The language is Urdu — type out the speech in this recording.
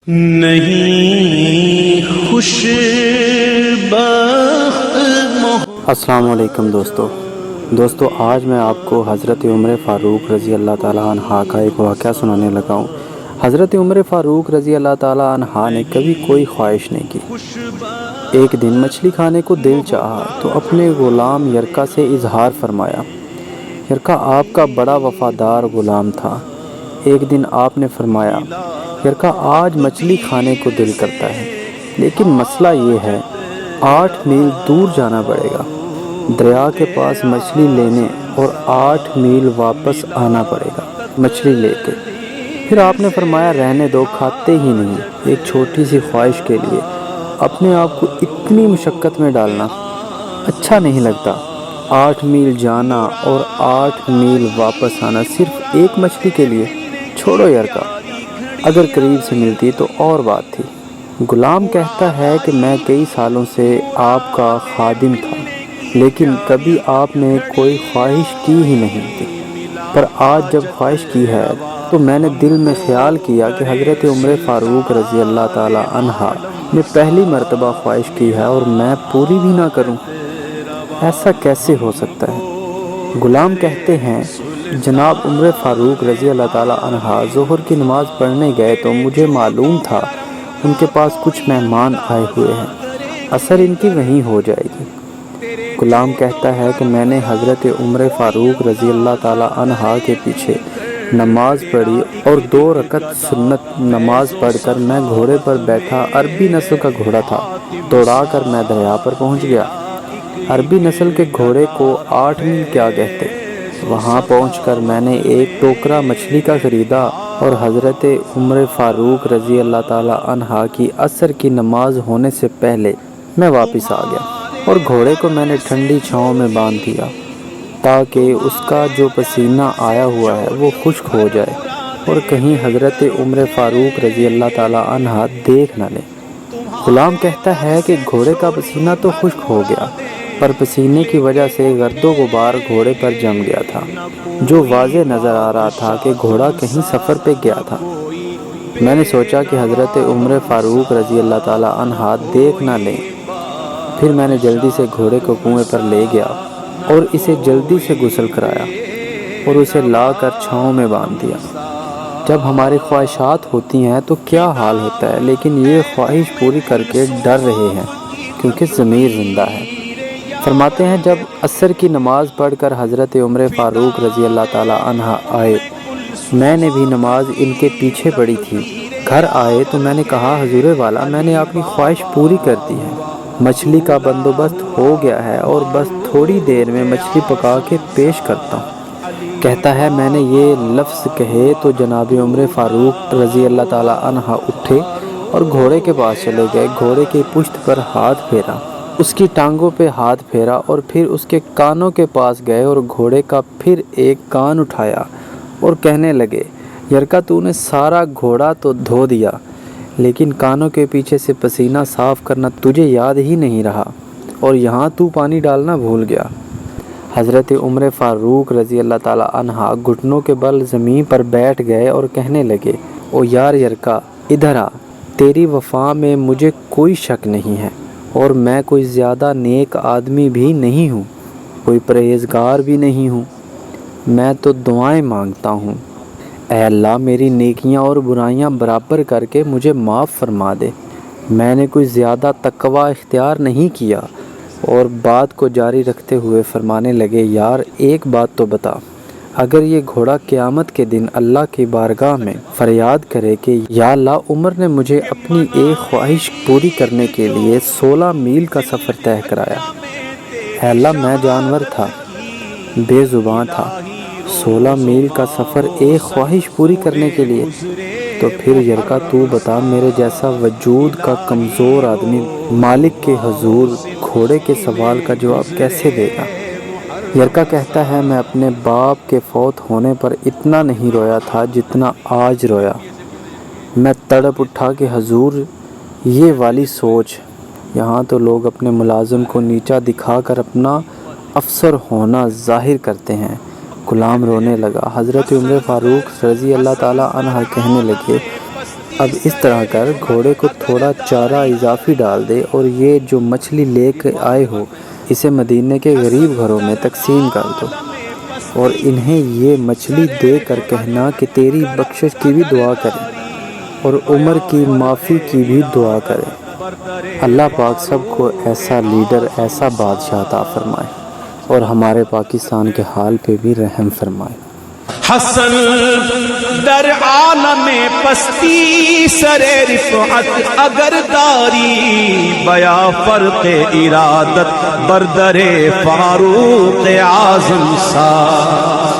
نہیں خوش بخت۔ السلام علیکم دوستو، آج میں آپ کو حضرت عمر فاروق رضی اللہ تعالیٰ عنہ کا ایک واقعہ سنانے لگا ہوں۔ حضرت عمر فاروق رضی اللہ تعالیٰ عنہ نے کبھی کوئی خواہش نہیں کی۔ ایک دن مچھلی کھانے کو دل چاہا تو اپنے غلام یرکا سے اظہار فرمایا۔ یرکا آپ کا بڑا وفادار غلام تھا۔ ایک دن آپ نے فرمایا، یرکا آج مچھلی کھانے کو دل کرتا ہے، لیکن مسئلہ یہ ہے 8 میل دور جانا پڑے گا، دریا کے پاس مچھلی لینے اور 8 میل واپس آنا پڑے گا مچھلی لے کے۔ پھر آپ نے فرمایا، رہنے دو، کھاتے ہی نہیں، ایک چھوٹی سی خواہش کے لیے اپنے آپ کو اتنی مشقت میں ڈالنا اچھا نہیں لگتا۔ 8 میل جانا اور 8 میل واپس آنا صرف ایک مچھلی کے لیے، چھوڑو یرکا، اگر قریب سے ملتی تو اور بات تھی۔ غلام کہتا ہے کہ میں کئی سالوں سے آپ کا خادم تھا، لیکن کبھی آپ نے کوئی خواہش کی ہی نہیں تھی، پر آج جب خواہش کی ہے تو میں نے دل میں خیال کیا کہ حضرت عمر فاروق رضی اللہ تعالی عنہ نے پہلی مرتبہ خواہش کی ہے اور میں پوری بھی نہ کروں، ایسا کیسے ہو سکتا ہے؟ غلام کہتے ہیں، جناب عمر فاروق رضی اللہ تعالی عنہ ظہر کی نماز پڑھنے گئے تو مجھے معلوم تھا ان کے پاس کچھ مہمان آئے ہوئے ہیں، عصر ان کی وہیں ہو جائے گی۔ غلام کہتا ہے کہ میں نے حضرت عمر فاروق رضی اللہ تعالی عنہ کے پیچھے نماز پڑھی اور 2 رکعت سنت نماز پڑھ کر میں گھوڑے پر بیٹھا، عربی نسل کا گھوڑا تھا، دوڑا کر میں دریا پر پہنچ گیا۔ عربی نسل کے گھوڑے کو 8 میل کیا کہتے۔ وہاں پہنچ کر میں نے ایک ٹوکرا مچھلی کا خریدا اور حضرت عمر فاروق رضی اللہ تعالی عنہ کی عصر کی نماز ہونے سے پہلے میں واپس آ گیا اور گھوڑے کو میں نے ٹھنڈی چھاؤں میں باندھ دیا تاکہ اس کا جو پسینہ آیا ہوا ہے وہ خشک ہو جائے اور کہیں حضرت عمر فاروق رضی اللہ تعالی عنہ دیکھ نہ لیں۔ غلام کہتا ہے کہ گھوڑے کا پسینہ تو خشک ہو گیا، پر پسینے کی وجہ سے گرد و غبار گھوڑے پر جم گیا تھا، جو واضح نظر آ رہا تھا کہ گھوڑا کہیں سفر پہ گیا تھا۔ میں نے سوچا کہ حضرت عمر فاروق رضی اللہ تعالی عنہ دیکھ نہ لیں، پھر میں نے جلدی سے گھوڑے کو کنویں پر لے گیا اور اسے جلدی سے غسل کرایا اور اسے لا کر چھاؤں میں باندھ دیا۔ جب ہماری خواہشات ہوتی ہیں تو کیا حال ہوتا ہے، لیکن یہ خواہش پوری کر کے ڈر رہے ہیں کیونکہ ضمیر زندہ ہے۔ فرماتے ہیں، جب عصر کی نماز پڑھ کر حضرت عمر فاروق رضی اللہ تعالی عنہ آئے، میں نے بھی نماز ان کے پیچھے پڑھی تھی۔ گھر آئے تو میں نے کہا، حضور والا، میں نے اپنی خواہش پوری کر دی ہے، مچھلی کا بندوبست ہو گیا ہے اور بس تھوڑی دیر میں مچھلی پکا کے پیش کرتا ہوں۔ کہتا ہے، میں نے یہ لفظ کہے تو جناب عمر فاروق رضی اللہ تعالی عنہ اٹھے اور گھوڑے کے پاس چلے گئے، گھوڑے کی پشت پر ہاتھ پھیرا، اس کی ٹانگوں پہ ہاتھ پھیرا اور پھر اس کے کانوں کے پاس گئے اور گھوڑے کا پھر ایک کان اٹھایا اور کہنے لگے، یرکا، تو نے سارا گھوڑا تو دھو دیا، لیکن کانوں کے پیچھے سے پسینہ صاف کرنا تجھے یاد ہی نہیں رہا اور یہاں تو پانی ڈالنا بھول گیا۔ حضرت عمر فاروق رضی اللہ تعالی عنہ گھٹنوں کے بل زمین پر بیٹھ گئے اور کہنے لگے، او یار یرکا، ادھر آ، تیری وفا میں مجھے کوئی شک نہیں ہے اور میں کوئی زیادہ نیک آدمی بھی نہیں ہوں، کوئی پرہیزگار بھی نہیں ہوں، میں تو دعائیں مانگتا ہوں، اے اللہ میری نیکیاں اور برائیاں برابر کر کے مجھے معاف فرما دے، میں نے کوئی زیادہ تقوی اختیار نہیں کیا۔ اور بات کو جاری رکھتے ہوئے فرمانے لگے، یار ایک بات تو بتا، اگر یہ گھوڑا قیامت کے دن اللہ کی بارگاہ میں فریاد کرے کہ یا اللہ، عمر نے مجھے اپنی ایک خواہش پوری کرنے کے لیے 16 میل کا سفر طے کرایا، اے اللہ میں جانور تھا، بے زبان تھا، 16 میل کا سفر ایک خواہش پوری کرنے کے لیے، تو پھر یرکا تو بتا، میرے جیسا وجود کا کمزور آدمی مالک کے حضور گھوڑے کے سوال کا جواب کیسے دے گا؟ یرکا کہتا ہے، میں اپنے باپ کے فوت ہونے پر اتنا نہیں رویا تھا جتنا آج رویا۔ میں تڑپ اٹھا کہ حضور یہ والی سوچ، یہاں تو لوگ اپنے ملازم کو نیچا دکھا کر اپنا افسر ہونا ظاہر کرتے ہیں۔ غلام رونے لگا۔ حضرت عمر فاروق رضی اللہ تعالی عنہ کہنے لگے، اب اس طرح کر گھوڑے کو تھوڑا چارہ اضافی ڈال دے اور یہ جو مچھلی لے کے آئے ہو اسے مدینے کے غریب گھروں میں تقسیم کر دو اور انہیں یہ مچھلی دے کر کہنا کہ تیری بخشش کی بھی دعا کریں اور عمر کی معافی کی بھی دعا کریں۔ اللہ پاک سب کو ایسا لیڈر، ایسا بادشاہ عطا فرمائے اور ہمارے پاکستان کے حال پہ بھی رحم فرمائے۔ حسن در عالم پستی سر رفعت اگر داری، بیا فرق ارادت بردر فاروق اعظم سا۔